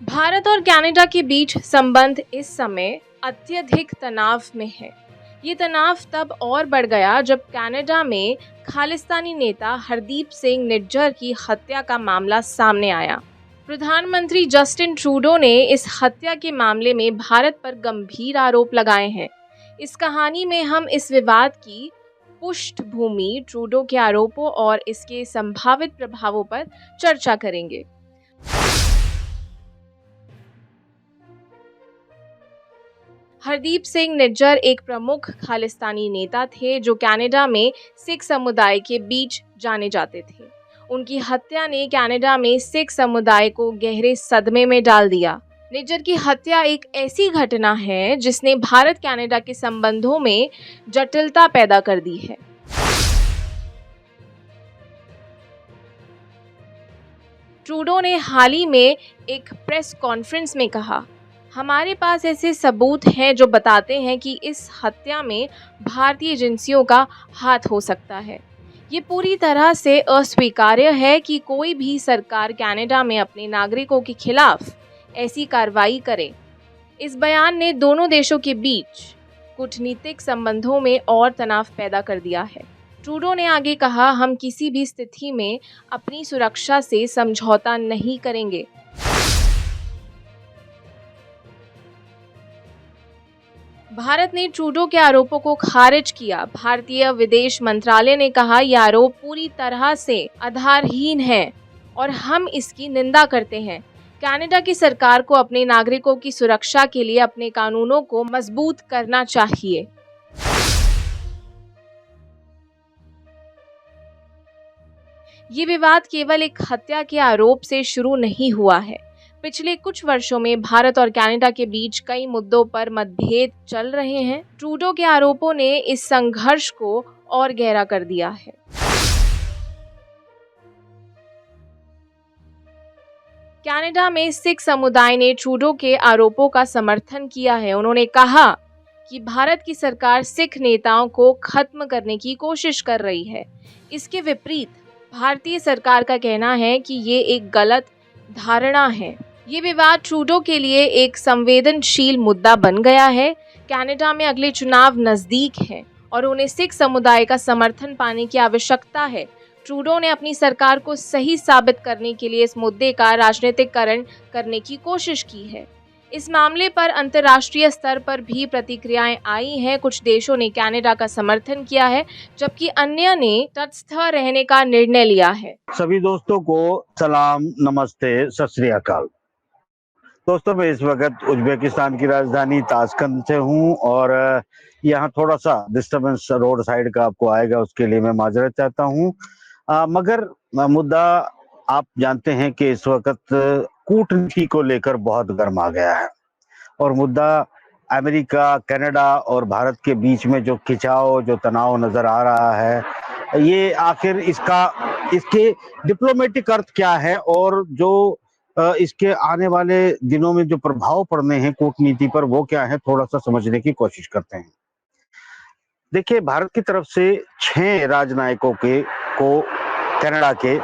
भारत और कनाडा के बीच संबंध इस समय अत्यधिक तनाव में है। ये तनाव तब और बढ़ गया जब कनाडा में खालिस्तानी नेता हरदीप सिंह निज्जर की हत्या का मामला सामने आया। प्रधानमंत्री जस्टिन ट्रूडो ने इस हत्या के मामले में भारत पर गंभीर आरोप लगाए हैं। इस कहानी में हम इस विवाद की पृष्ठभूमि, ट्रूडो के आरोपों और इसके संभावित प्रभावों पर चर्चा करेंगे। हरदीप सिंह निज्जर एक प्रमुख खालिस्तानी नेता थे जो कनाडा में सिख समुदाय के बीच जाने जाते थे। उनकी हत्या ने कनाडा में सिख समुदाय को गहरे सदमे में डाल दिया। निज्जर की हत्या एक ऐसी घटना है जिसने भारत कनाडा के संबंधों में जटिलता पैदा कर दी है। ट्रूडो ने हाल ही में एक प्रेस कॉन्फ्रेंस में कहा, हमारे पास ऐसे सबूत हैं जो बताते हैं कि इस हत्या में भारतीय एजेंसियों का हाथ हो सकता है। ये पूरी तरह से अस्वीकार्य है कि कोई भी सरकार कनाडा में अपने नागरिकों के खिलाफ ऐसी कार्रवाई करे। इस बयान ने दोनों देशों के बीच कूटनीतिक संबंधों में और तनाव पैदा कर दिया है। ट्रूडो ने आगे कहा, हम किसी भी स्थिति में अपनी सुरक्षा से समझौता नहीं करेंगे। भारत ने ट्रूडो के आरोपों को खारिज किया। भारतीय विदेश मंत्रालय ने कहा, यह आरोप पूरी तरह से आधारहीन है और हम इसकी निंदा करते हैं। कनाडा की सरकार को अपने नागरिकों की सुरक्षा के लिए अपने कानूनों को मजबूत करना चाहिए। ये विवाद केवल एक हत्या के आरोप से शुरू नहीं हुआ है। पिछले कुछ वर्षों में भारत और कनाडा के बीच कई मुद्दों पर मतभेद चल रहे हैं। ट्रूडो के आरोपों ने इस संघर्ष को और गहरा कर दिया है। कनाडा में सिख समुदाय ने ट्रूडो के आरोपों का समर्थन किया है। उन्होंने कहा कि भारत की सरकार सिख नेताओं को खत्म करने की कोशिश कर रही है। इसके विपरीत भारतीय सरकार का कहना है कि ये एक गलत धारणा है। ये विवाद ट्रूडो के लिए एक संवेदनशील मुद्दा बन गया है। कनाडा में अगले चुनाव नजदीक हैं और उन्हें सिख समुदाय का समर्थन पाने की आवश्यकता है। ट्रूडो ने अपनी सरकार को सही साबित करने के लिए इस मुद्दे का राजनीतिकरण करने की कोशिश की है। इस मामले पर अंतर्राष्ट्रीय स्तर पर भी प्रतिक्रियाएं आई हैं। कुछ देशों ने कनाडा का समर्थन किया है, जबकि अन्य ने तटस्थ रहने का निर्णय लिया है। सभी दोस्तों को सलाम, नमस्ते, सत श्री अकाल। दोस्तों, मैं इस वक्त उज्बेकिस्तान की राजधानी ताशकंद से हूँ और यहाँ थोड़ा सा डिस्टर्बेंस रोड साइड का आपको आएगा, उसके लिए मैं माजरत चाहता हूँ। मगर मुद्दा आप जानते हैं कि इस वक्त कूटनीति को लेकर बहुत गर्म आ गया है और मुद्दा अमेरिका, कनाडा और भारत के बीच में जो खिंचाव, जो तनाव नजर आ रहा है, ये आखिर इसके डिप्लोमेटिक अर्थ क्या है और जो इसके आने वाले दिनों में जो प्रभाव पड़ने हैं कूटनीति पर, वो क्या है, थोड़ा सा समझने की कोशिश करते हैं। देखिए, भारत की तरफ से 6 राजनयिकों को कनाडा के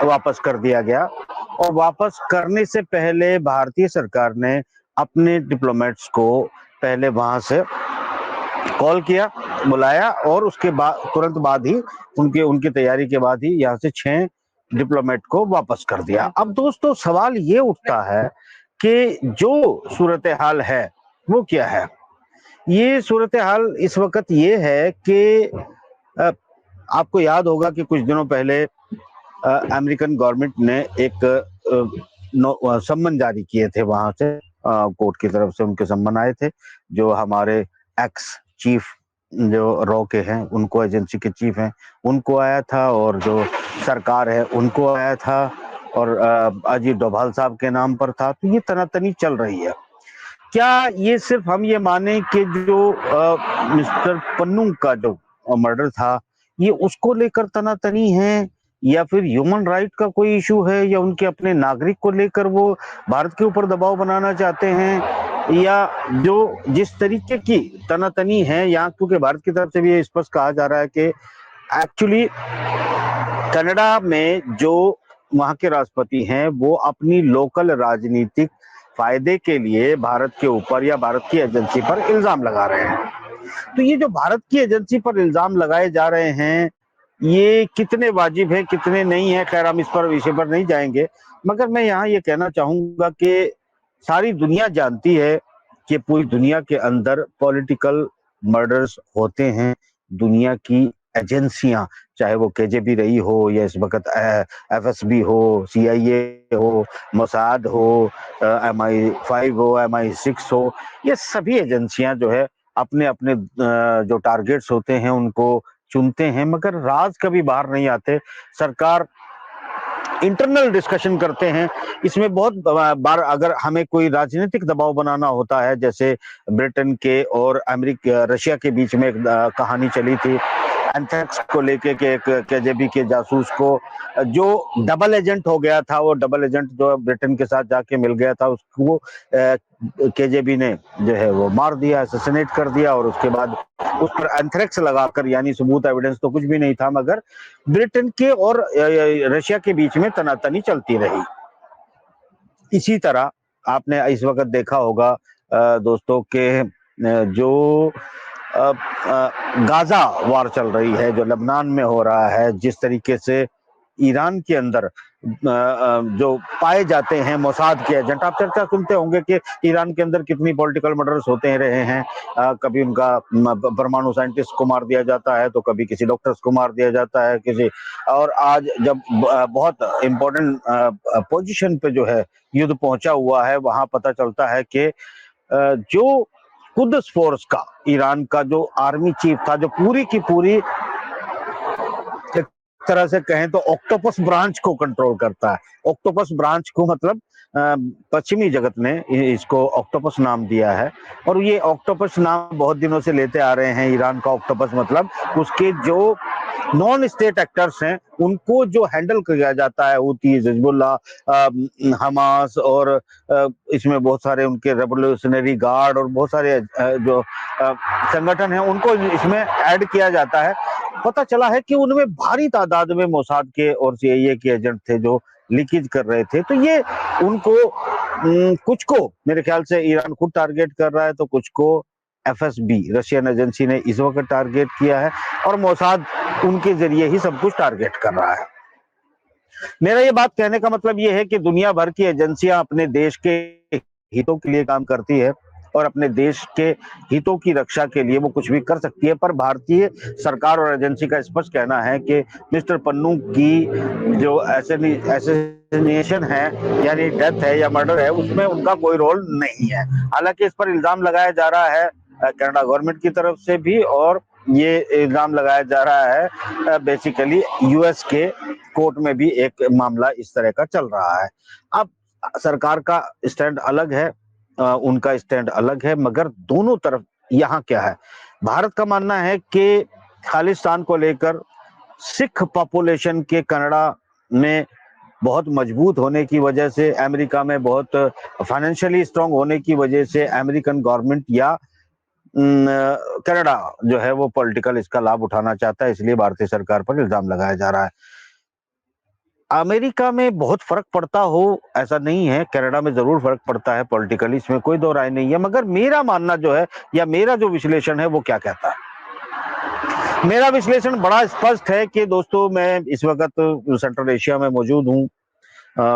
वापस कर दिया गया और वापस करने से पहले भारतीय सरकार ने अपने डिप्लोमेट्स को पहले वहां से कॉल किया, बुलाया और उसके बाद तुरंत बाद ही उनकी तैयारी के बाद ही यहाँ से 6 डिप्लोमेट को वापस कर दिया। अब दोस्तों, सवाल ये उठता है कि जो सूरत हाल है वो क्या है। ये सूरत हाल इस वक्त ये है कि आपको याद होगा कि कुछ दिनों पहले अमेरिकन गवर्नमेंट ने एक सम्मन जारी किए थे, वहां से कोर्ट की तरफ से उनके सम्मन आए थे। जो हमारे एक्स चीफ जो रॉ के हैं, उनको, एजेंसी के चीफ हैं, उनको आया था और जो सरकार है उनको आया था और अजीत डोभाल साहब के नाम पर था। तो ये तनातनी चल रही है। क्या ये सिर्फ हम ये माने कि जो मिस्टर पन्नू का जो मर्डर था, ये उसको लेकर तनातनी है या फिर ह्यूमन राइट का कोई इशू है या उनके अपने नागरिक को लेकर वो भारत के ऊपर दबाव बनाना चाहते हैं, या जो जिस तरीके की तनातनी है यहाँ, क्योंकि भारत की तरफ से भी ये स्पष्ट कहा जा रहा है कि एक्चुअली कनाडा में जो वहां के राष्ट्रपति हैं वो अपनी लोकल राजनीतिक फायदे के लिए भारत के ऊपर या भारत की एजेंसी पर इल्जाम लगा रहे हैं। तो ये जो भारत की एजेंसी पर इल्जाम लगाए जा रहे हैं, ये कितने वाजिब है कितने नहीं है, खैर हम इस पर विषय पर नहीं जाएंगे, मगर मैं यहाँ ये कहना चाहूंगा कि सारी दुनिया जानती है कि पूरी दुनिया के अंदर पॉलिटिकल मर्डर्स होते हैं। दुनिया की एजेंसियां, चाहे वो केजीबी रही हो या इस वक्त एफएसबी हो, सीआईए हो, मोसाद हो, MI5 हो, MI6 हो, ये सभी एजेंसियां जो है अपने अपने जो टारगेट्स होते हैं उनको चुनते हैं, मगर राज कभी बाहर नहीं आते। सरकार इंटरनल डिस्कशन करते हैं। इसमें बहुत बार अगर हमें कोई राजनीतिक दबाव बनाना होता है, जैसे ब्रिटेन के और अमेरिका रशिया के बीच में एक कहानी चली थी एंथ्रेक्स को लेके के एक केजीबी के जासूस को जो डबल एजेंट हो गया था, वो डबल एजेंट जो ब्रिटेन के साथ जाके मिल गया था, उसको केजीबी ने जो है वो मार दिया, असैसिनेट कर दिया, और उसके बाद उस पर एंथ्रेक्स लगाकर, यानी सबूत एविडेंस तो कुछ भी नहीं था, मगर ब्रिटेन के और रशिया के बीच में तनातनी चलती रही। इसी तरह आपने इस वक्त देखा होगा दोस्तों के जो गाजा वार चल रही है, जो लबनान में हो रहा है, जिस तरीके से ईरान के अंदर जो पाए जाते हैं मोसाद के एजेंट, आप चर्चा सुनते होंगे कि ईरान के अंदर कितनी पॉलिटिकल मर्डर्स होते रहे हैं। कभी उनका परमाणु साइंटिस्ट को मार दिया जाता है, तो कभी किसी डॉक्टर्स को मार दिया जाता है, किसी और आज जब बहुत इम्पोर्टेंट पोजीशन पे जो है युद्ध पहुंचा हुआ है, वहां पता चलता है कि जो कुद्स फोर्स का, ईरान का जो आर्मी चीफ था, जो पूरी की पूरी तरह से कहें तो ऑक्टोपस ब्रांच को कंट्रोल करता है। ऑक्टोपस ब्रांच को मतलब पश्चिमी जगत ने इसको ऑक्टोपस नाम दिया है, और ये ऑक्टोपस नाम बहुत दिनों से लेते आ रहे हैं। ईरान का ऑक्टोपस मतलब उसके जो नॉन स्टेट एक्टर्स हैं उनको जो हैंडल किया जाता है, हूथीज, हिजबुल्लाह, हमास, और इसमें बहुत सारे उनके रेवोल्यूशनरी गार्ड और बहुत सारे जो संगठन हैं उनको इसमें ऐड किया जाता है। पता चला है कि उनमें भारी तादाद में मोसाद के और सीआईए के एजेंट थे जो लीकेज कर रहे थे। तो ये उनको कुछ को मेरे ख्याल से ईरान खुद टारगेट कर रहा है, तो कुछ को एफएसबी रशियन एजेंसी ने इस वक्त टारगेट किया है, और मोसाद उनके जरिए ही सब कुछ टारगेट कर रहा है। मेरा ये बात कहने का मतलब ये है कि दुनिया भर की एजेंसियां अपने देश के हितों के लिए काम करती है, और अपने देश के हितों की रक्षा के लिए वो कुछ भी कर सकती है, पर भारतीय सरकार और एजेंसी का स्पष्ट कहना है कि मिस्टर पन्नू की जो एसेसिनेशन है, यानी डेथ है या मर्डर है, उसमें उनका कोई रोल नहीं है। हालांकि इस पर इल्जाम लगाया जा रहा है कनाडा गवर्नमेंट की तरफ से भी, और ये इल्जाम लगाया जा रहा है बेसिकली यूएस के कोर्ट में भी एक मामला इस तरह का चल रहा है। अब सरकार का स्टैंड अलग है, उनका स्टैंड अलग है, मगर दोनों तरफ यहाँ क्या है, भारत का मानना है कि खालिस्तान को लेकर सिख पॉपुलेशन के कनाडा में बहुत मजबूत होने की वजह से, अमेरिका में बहुत फाइनेंशियली स्ट्रांग होने की वजह से अमेरिकन गवर्नमेंट या कनाडा जो है वो पॉलिटिकल इसका लाभ उठाना चाहता है, इसलिए भारतीय सरकार पर इल्जाम लगाया जा रहा है। अमेरिका में बहुत फर्क पड़ता हो ऐसा नहीं है, कनाडा में जरूर फर्क पड़ता है पॉलिटिकली, इसमें कोई दो राय नहीं है, मगर मेरा मानना जो है या मेरा जो विश्लेषण है वो क्या कहता है। मेरा विश्लेषण बड़ा स्पष्ट है कि दोस्तों, मैं इस वक्त सेंट्रल एशिया में मौजूद हूँ।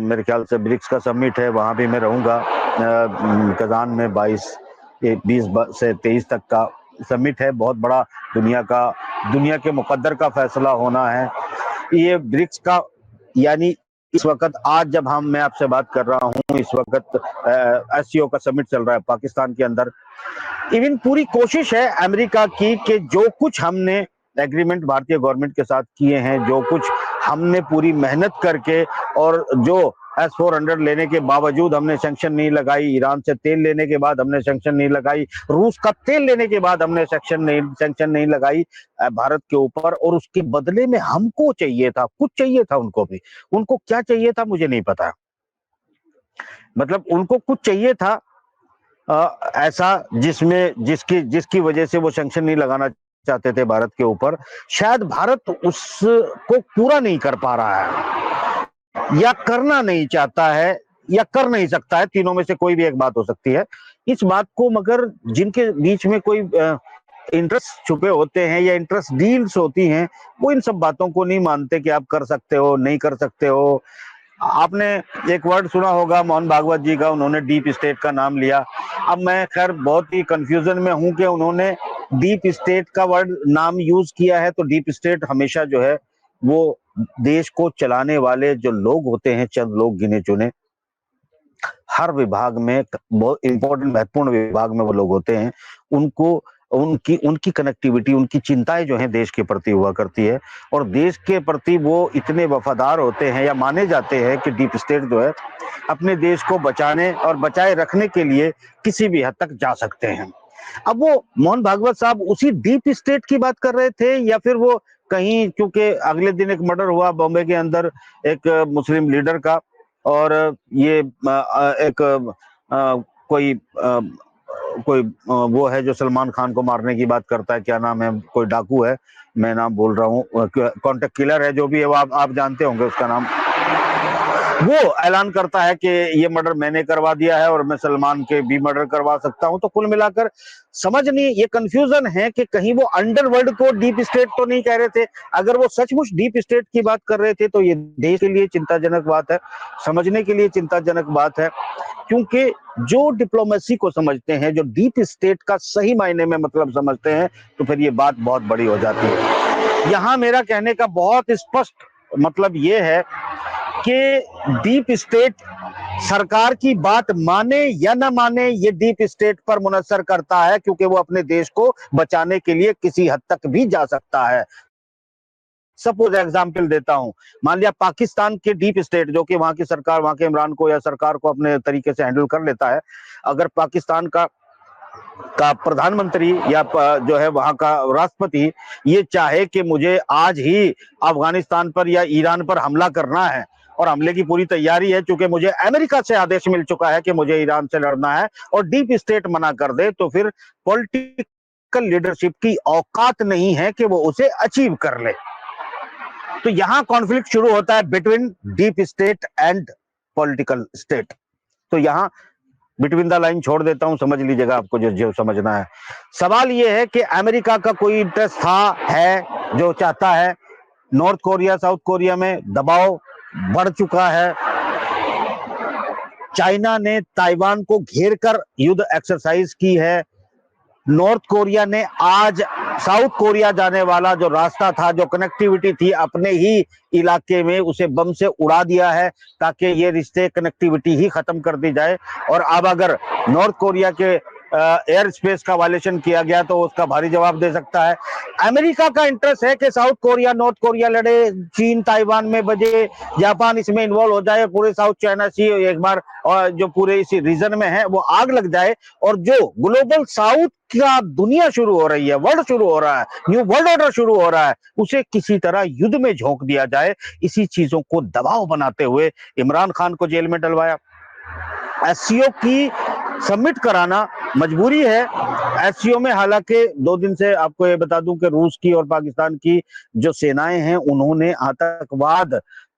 मेरे ख्याल से ब्रिक्स का समिट है, वहां भी मैं रहूंगा। कजान में 20 से 23 तक का समिट है, बहुत बड़ा दुनिया के मुकद्दर का फैसला होना है। ये ब्रिक्स का, यानी इस वक्त आज जब मैं आपसे बात कर रहा हूं, इस वक्त एससीओ का समिट चल रहा है पाकिस्तान के अंदर। इवन पूरी कोशिश है अमेरिका की कि जो कुछ हमने एग्रीमेंट भारतीय गवर्नमेंट के साथ किए हैं, जो कुछ हमने पूरी मेहनत करके, और जो S-400 लेने के बावजूद हमने सैंक्शन नहीं लगाई, ईरान से तेल लेने के बाद हमने सैंक्शन नहीं लगाई, रूस का तेल लेने के बाद हमने सैंक्शन नहीं लगाई भारत के ऊपर, और उसके बदले में हमको चाहिए था, कुछ चाहिए था उनको भी। उनको क्या चाहिए था मुझे नहीं पता, मतलब उनको कुछ चाहिए था ऐसा जिसकी वजह से वो सैंक्शन नहीं लगाना चाहते थे भारत के ऊपर। शायद भारत उसको पूरा नहीं कर पा रहा है या करना नहीं चाहता है, या कर नहीं सकता है, तीनों में से कोई भी एक बात हो सकती है। इस बात को मगर जिनके बीच में कोई इंटरेस्ट छुपे होते हैं या इंटरेस्ट डील्स होती हैं, वो इन सब बातों को नहीं मानते कि आप कर सकते हो, नहीं कर सकते हो। आपने एक वर्ड सुना होगा मोहन भागवत जी का, उन्होंने डीप स्टेट का नाम लिया। अब मैं खैर बहुत ही कंफ्यूजन में हूं कि उन्होंने डीप स्टेट का वर्ड नाम यूज किया है, तो डीप स्टेट हमेशा जो है वो देश को चलाने वाले जो लोग होते हैं, चंद लोग गिने चुने, हर विभाग में बहुत इंपॉर्टेंट महत्वपूर्ण विभाग में वो लोग होते हैं, उनको उनकी उनकी कनेक्टिविटी, उनकी चिंताएं जो है देश के प्रति हुआ करती है, और देश के प्रति वो इतने वफादार होते हैं या माने जाते हैं कि डीप स्टेट जो है अपने देश को बचाने और बचाए रखने के लिए किसी भी हद तक जा सकते हैं। अब वो मोहन भागवत साहब उसी डीप स्टेट की बात कर रहे थे, या फिर वो कहीं, क्योंकि अगले दिन एक मर्डर हुआ बॉम्बे के अंदर एक मुस्लिम लीडर का, और ये एक कोई कोई वो है जो सलमान खान को मारने की बात करता है, क्या नाम है, कोई डाकू है, मैं नाम बोल रहा हूँ, कॉन्टेक्ट किलर है, जो भी है वो आप जानते होंगे उसका नाम। वो ऐलान करता है कि ये मर्डर मैंने करवा दिया है और मैं सलमान के भी मर्डर करवा सकता हूं। तो कुल मिलाकर समझ नहीं, ये कंफ्यूजन है कि कहीं वो अंडरवर्ल्ड को डीप स्टेट तो नहीं कह रहे थे। अगर वो सचमुच डीप स्टेट की बात कर रहे थे तो ये देश के लिए चिंताजनक बात है, समझने के लिए चिंताजनक बात है, क्योंकि जो डिप्लोमेसी को समझते हैं, जो डीप स्टेट का सही मायने में मतलब समझते हैं, तो फिर ये बात बहुत बड़ी हो जाती है। यहां मेरा कहने का बहुत स्पष्ट मतलब ये है कि डीप स्टेट सरकार की बात माने या ना माने, ये डीप स्टेट पर मुनसर करता है, क्योंकि वो अपने देश को बचाने के लिए किसी हद तक भी जा सकता है। सपोज एग्जाम्पल देता हूं, मान लिया पाकिस्तान के डीप स्टेट, जो कि वहां की सरकार, वहां के इमरान को या सरकार को अपने तरीके से हैंडल कर लेता है, अगर पाकिस्तान का प्रधानमंत्री या जो है वहां का राष्ट्रपति ये चाहे कि मुझे आज ही अफगानिस्तान पर या ईरान पर हमला करना है, और हमले की पूरी तैयारी है, क्योंकि मुझे अमेरिका से आदेश मिल चुका है कि मुझे ईरान से लड़ना है, और डीप स्टेट मना कर दे, तो फिर पॉलिटिकल लीडरशिप की औकात नहीं है कि वो उसे अचीव कर ले। तो यहां कॉन्फ्लिक्ट शुरू होता है between deep state and political state. तो यहां बिटवीन द लाइन छोड़ देता हूं, समझ लीजिएगा आपको जो जो समझना है। सवाल यह है कि अमेरिका का कोई इंटरेस्ट था, है, जो चाहता है, नॉर्थ कोरिया साउथ कोरिया में दबाव बढ़ चुका है, चाइना ने ताइवान को घेर कर युद्ध एक्सरसाइज की है, नॉर्थ कोरिया ने आज साउथ कोरिया जाने वाला जो रास्ता था, जो कनेक्टिविटी थी अपने ही इलाके में, उसे बम से उड़ा दिया है, ताकि ये रिश्ते कनेक्टिविटी ही खत्म कर दी जाए। और अब अगर नॉर्थ कोरिया के एयर स्पेस का वायलेशन किया गया तो उसका भारी जवाब दे सकता है। अमेरिका का इंटरेस्ट है कि साउथ कोरिया नॉर्थ कोरिया लड़े, चीन ताइवान में बजे, जापान इसमें इन्वॉल्व हो जाए, पूरे साउथ चाइना सी एक बार, और जो पूरे इसी रीजन में है वो आग लग जाए, और जो ग्लोबल साउथ का दुनिया शुरू हो रही है, वर्ल्ड शुरू हो रहा है, न्यू वर्ल्ड ऑर्डर शुरू हो रहा है, उसे किसी तरह युद्ध में झोंक दिया जाए। इसी चीजों को दबाव बनाते हुए इमरान खान को जेल में डलवाया। एससीओ की सबमिट कराना मजबूरी है। एससीओ में हालांकि 2 दिन से आपको ये बता दूं कि रूस की और पाकिस्तान की जो सेनाएं हैं, उन्होंने आतंकवाद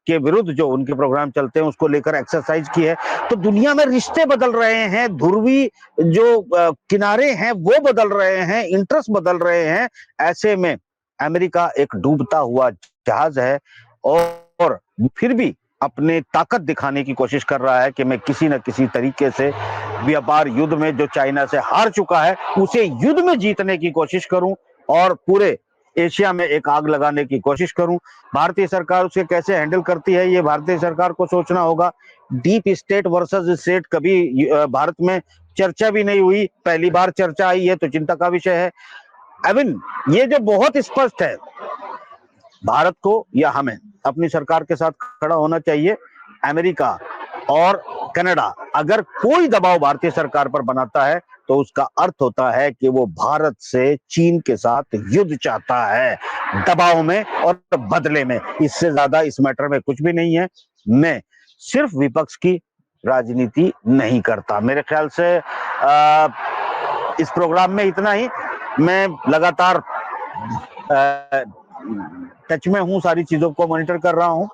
के विरुद्ध जो उनके प्रोग्राम चलते हैं उसको लेकर एक्सरसाइज की है। तो दुनिया में रिश्ते बदल रहे हैं, ध्रुवी जो किनारे हैं वो बदल रहे हैं, इंटरेस्ट बदल रहे हैं। ऐसे में अमेरिका एक डूबता हुआ जहाज है, और फिर भी अपने ताकत दिखाने की कोशिश कर रहा है कि मैं किसी न किसी तरीके से व्यापार युद्ध में, जो चाइना से हार चुका है, उसे युद्ध में जीतने की कोशिश करूं, और पूरे एशिया में एक आग लगाने की कोशिश करूं। भारतीय सरकार उसे कैसे हैंडल करती है, ये भारतीय सरकार को सोचना होगा। डीप स्टेट वर्सेस स्टेट कभी भारत में चर्चा भी नहीं हुई, पहली बार चर्चा आई है, तो चिंता का विषय है। आई मीन ये जो बहुत स्पष्ट है, भारत को या हमें अपनी सरकार के साथ खड़ा होना चाहिए। अमेरिका और कनाडा अगर कोई दबाव भारतीय सरकार पर बनाता है, तो उसका अर्थ होता है कि वो भारत से चीन के साथ युद्ध चाहता है, दबाव में और बदले में। इससे ज्यादा इस मैटर में कुछ भी नहीं है। मैं सिर्फ विपक्ष की राजनीति नहीं करता। मेरे ख्याल से इस प्रोग्राम में इतना ही। मैं लगातार टच में हूं, सारी चीजों को मॉनिटर कर रहा हूं,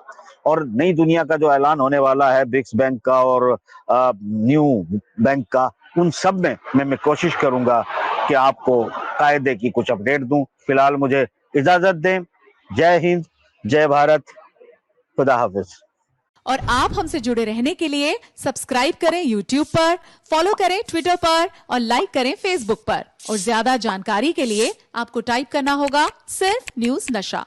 और नई दुनिया का जो ऐलान होने वाला है ब्रिक्स बैंक का और न्यू बैंक का, उन सब में मैं कोशिश करूंगा कि आपको कायदे की कुछ अपडेट दूं। फिलहाल मुझे इजाजत दें। जय हिंद, जय भारत, खुदा हाफिज। और आप हमसे जुड़े रहने के लिए सब्सक्राइब करें YouTube पर, फॉलो करें Twitter पर और लाइक करें Facebook पर। और ज्यादा जानकारी के लिए आपको टाइप करना होगा सिर्फ न्यूज नशा।